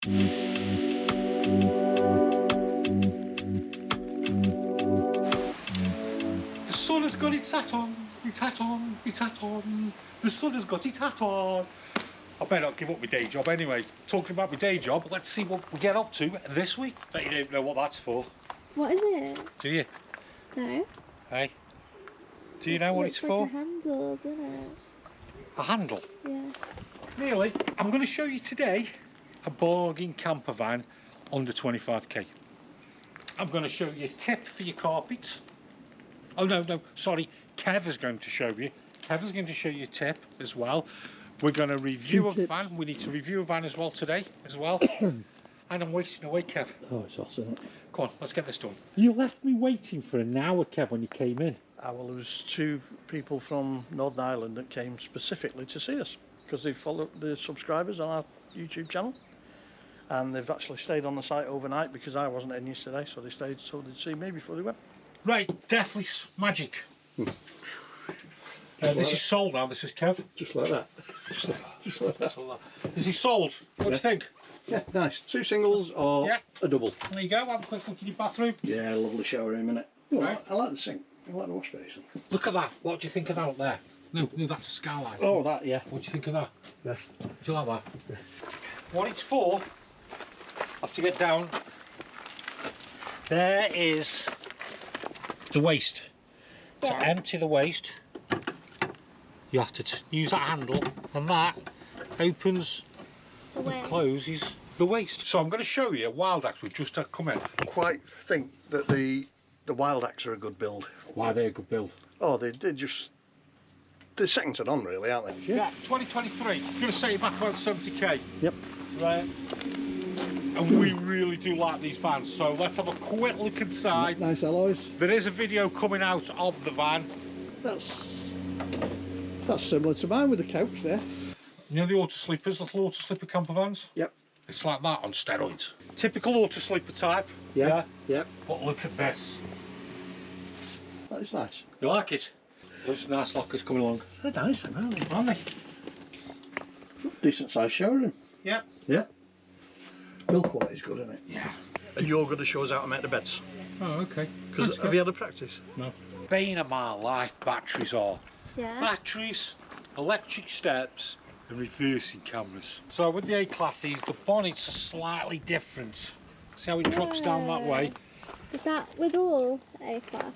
The sun has got its hat on, its hat on, its hat on. The sun has got its hat on. I better not give up my day job anyway. Talking about my day job, let's see what we get up to this week. Bet you don't know what that's for. What is it? Do you? No. Hey? Do you know what it's for? It's like a handle, doesn't it? A handle? Yeah. Nearly. I'm going to show you today a bargain camper van under 25k. I'm going to show you a tip for your carpets. Oh no, sorry. Kev is going to show you. Kev is going to show you a tip as well. We're going to review a van. We need to review a van as well today, as well. And I'm waiting away, Kev. Oh, it's hot, isn't it? Come on, let's get this done. You left me waiting for an hour, Kev, when you came in. Well, there was 2 people from Northern Ireland that came specifically to see us because they follow the subscribers on our YouTube channel, and they've actually stayed on the site overnight because I wasn't in yesterday, so they stayed so they'd see me before they went. Right, definitely magic. This is sold now. This is Kev. Just like that. Just like that. This is sold. What do you think? Yeah, nice. 2 singles or a double. There you go. Have a quick look in your bathroom. Yeah, lovely shower room, innit? Oh, right. I like the sink. I like the wash basin. Look at that. What do you think of that up there? No, that's a skylight. Oh, that, yeah. What do you think of that? Yeah. Do you like that? Yeah. What it's for, I have to get down. There is the waste. To empty the waste, you have to use that handle, and that opens and closes the waste. So I'm going to show you a Wildax we've just had come in. I quite think that the Wildax are a good build. Why are they a good build? Oh, they're second to none, really, aren't they? Yeah, 2023. I'm going to say back about 70k. Yep. Right. And we really do like these vans, so let's have a quick look inside. Nice alloys. There is a video coming out of the van. That's similar to mine with the couch there. You know the auto sleepers, little auto sleeper camper vans? Yep. It's like that on steroids. Typical auto sleeper type. Yeah. Yep. But look at this. That is nice. You like it? Those nice lockers coming along. They're nice, aren't they? Aren't they? Decent sized shower room. Yeah. Yeah. Build quality is good, isn't it? Yeah. And you're going to show us how to make the beds. Oh, okay. Because have you had a practice? No. Bane of my life, batteries are. Yeah. Batteries, electric steps, and reversing cameras. So with the A-classes, the bonnets are slightly different. See how it drops down that way? Is that with all A-class?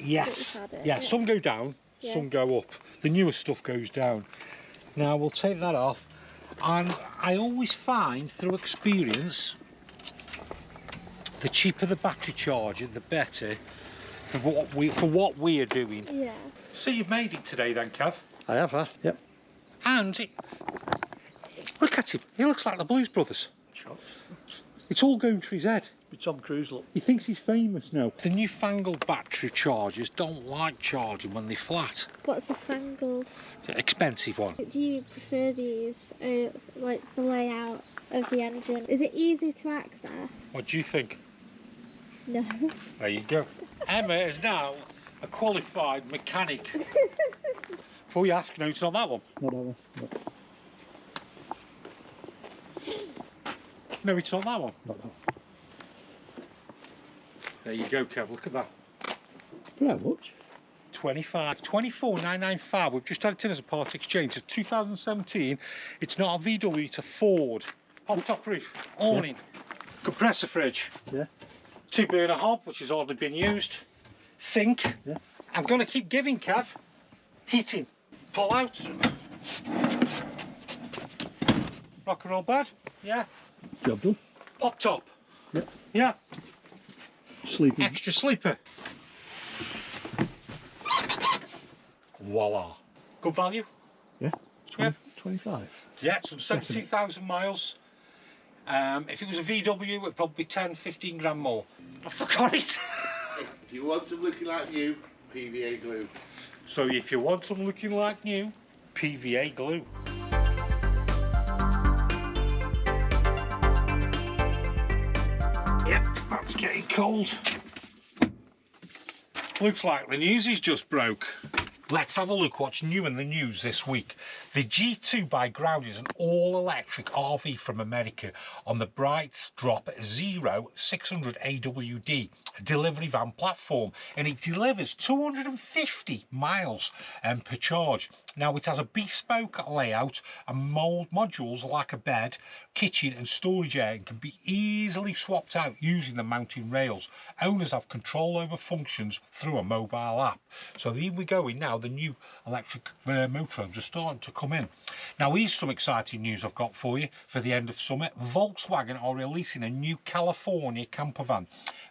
Yes. Yeah, some go down, some go up. The newer stuff goes down. Now we'll take that off, and I always find through experience, the cheaper the battery charger, the better for what we are doing. Yeah. So you've made it today then, Kev? I have, huh? Yep. And look at him, he looks like the Blues Brothers. Sure. It's all going through his head. Tom Cruise look. He thinks he's famous now. The newfangled battery chargers don't like charging when they're flat. What's a fangled? Expensive one. Do you prefer these, like the layout of the engine? Is it easy to access? What do you think? No. There you go. Emma is now a qualified mechanic. Before you ask, no, it's not that one. Not that one. No, it's not that one. Not that one. There you go, Kev, look at that. For how much? 24,995. We've just had it in as a part exchange. It's 2017. It's not a VW, it's a Ford. Pop top roof, awning, compressor fridge. Yeah. 2-burner hob, which has hardly been used. Sink. Yeah. I'm going to keep giving, Kev. Heating. Pull out. Rock and roll bed. Yeah. Job done. Pop top. Yep. Yeah. Sleeping. Extra sleeper. Voila. Good value? Yeah. 20, 25. Yeah, it's on 72,000 miles. If it was a VW, it would probably be 10, 15 grand more. I forgot it. If you want them looking like new, PVA glue. So if you want them looking like new, PVA glue. Yep, that's getting cold. Looks like the newsies just broke. Let's have a look what's new in the news this week. The G2 by Ground is an all-electric RV from America on the Bright Drop 0600 AWD delivery van platform, and it delivers 250 miles per charge. Now it has a bespoke layout and modules like a bed, kitchen and storage area, and can be easily swapped out using the mounting rails. Owners have control over functions through a mobile app. So here we go in now. The new electric motorhomes are starting to come in. Now here's some exciting news I've got for you for the end of summer. Volkswagen are releasing a new California campervan.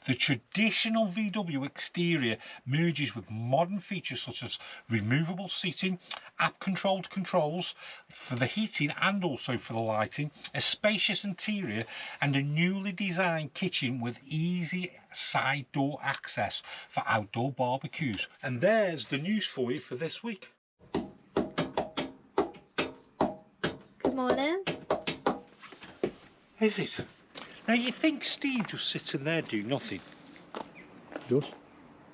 The traditional VW exterior merges with modern features such as removable seating, app-controlled controls for the heating and also for the lighting, a spacious interior and a newly designed kitchen with easy side door access for outdoor barbecues. And there's the news for you for this week. Good morning. Is it? Now you think Steve just sits in there do nothing? Does?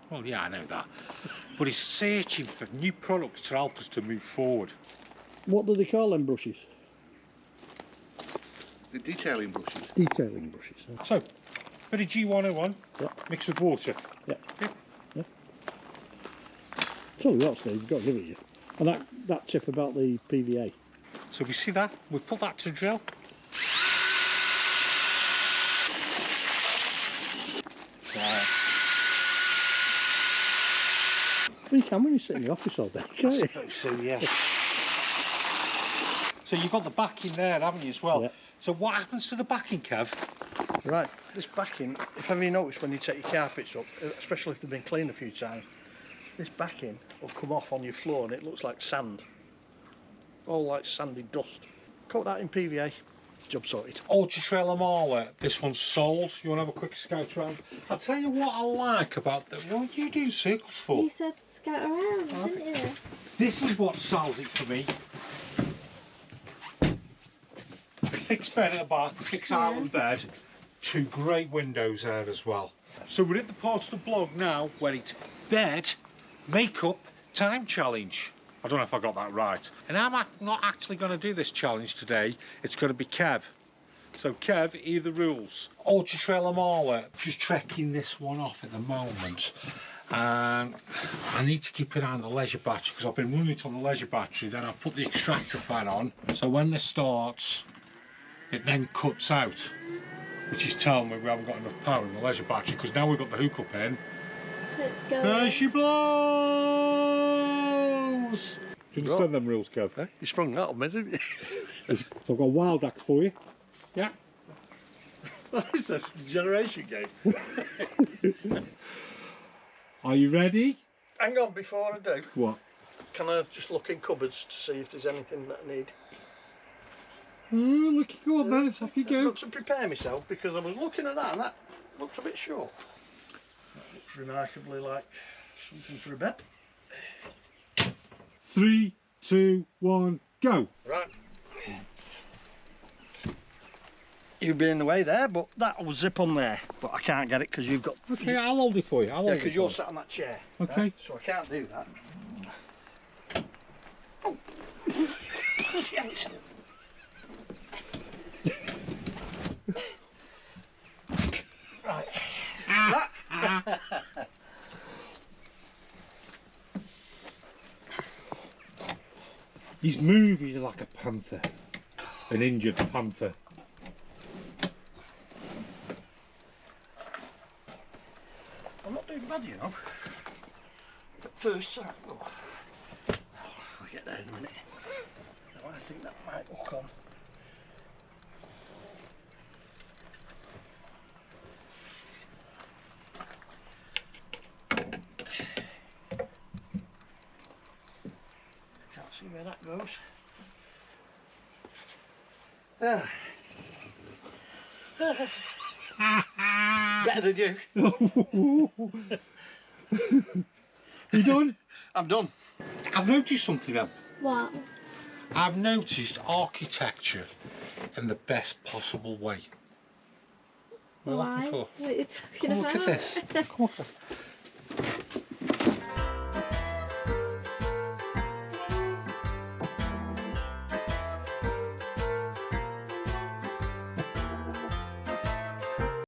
Well, yeah, I know that. But he's searching for new products to help us to move forward. What do they call them brushes? The detailing brushes. Detailing brushes. So, bit of G101 Yep. mixed with water. Yep. Yep. Yep. Tell you what, Steve, you've got to give it you. And that tip about the PVA. So we see that, we put that to drill. Right. Well, you can when you sit in the office all day, can't you? So yeah. So you've got the backing there, haven't you, as well? Yeah. So what happens to the backing, Kev? Right, this backing, if ever you notice when you take your carpets up, especially if they've been cleaned a few times, this backing will come off on your floor and it looks like sand. All like sandy dust. Coat that in PVA, job sorted. Ultra Trailer Marler, this one's sold. You want to have a quick scout around? I'll tell you what I like about the... What are you doing circles for? You said scout around, didn't you? This is what sells it for me. A fixed bed at the back, fixed island bed, two great windows there as well. So we're at the part of the blog now where it's bed, makeup, time challenge. I don't know if I got that right. And I'm not actually going to do this challenge today. It's going to be Kev. So Kev, here are the rules. Ultra Trailer Marler, just trekking this one off at the moment. And I need to keep it on the leisure battery because I've been running it on the leisure battery. Then I put the extractor fan on. So when this starts, it then cuts out, which is telling me we haven't got enough power in the leisure battery because now we've got the hook up in. Let's go. There she blows! Do you understand them rules, Kev? Eh? You sprung that on me, didn't you? So I've got a Wildax for you. Yeah. It's a generation game. Are you ready? Hang on, before I do, What? can I just look in cupboards to see if there's anything that I need? Oh, look, go on then, off you I've go. got to prepare myself because I was looking at that and that looked a bit short. That looks remarkably like something for a bed. 3, 2, 1, go. Right. You've been in the way there, but that will zip on there. But I can't get it because you've got... Okay, I'll hold it for you. Yeah, because you're sat on that chair. Okay. Right? So I can't do that. Oh. Yes. Right. He's moving like a panther. An injured panther. I'm not doing bad, you know. But first, oh, I'll get there in a minute. No, I think that might hook on. Can't see where that goes. Better than you. You done? I'm done. I've noticed something now. What? I've noticed architecture in the best possible way. What are you Why? looking for? What are you talking Come about? look at this. Come on.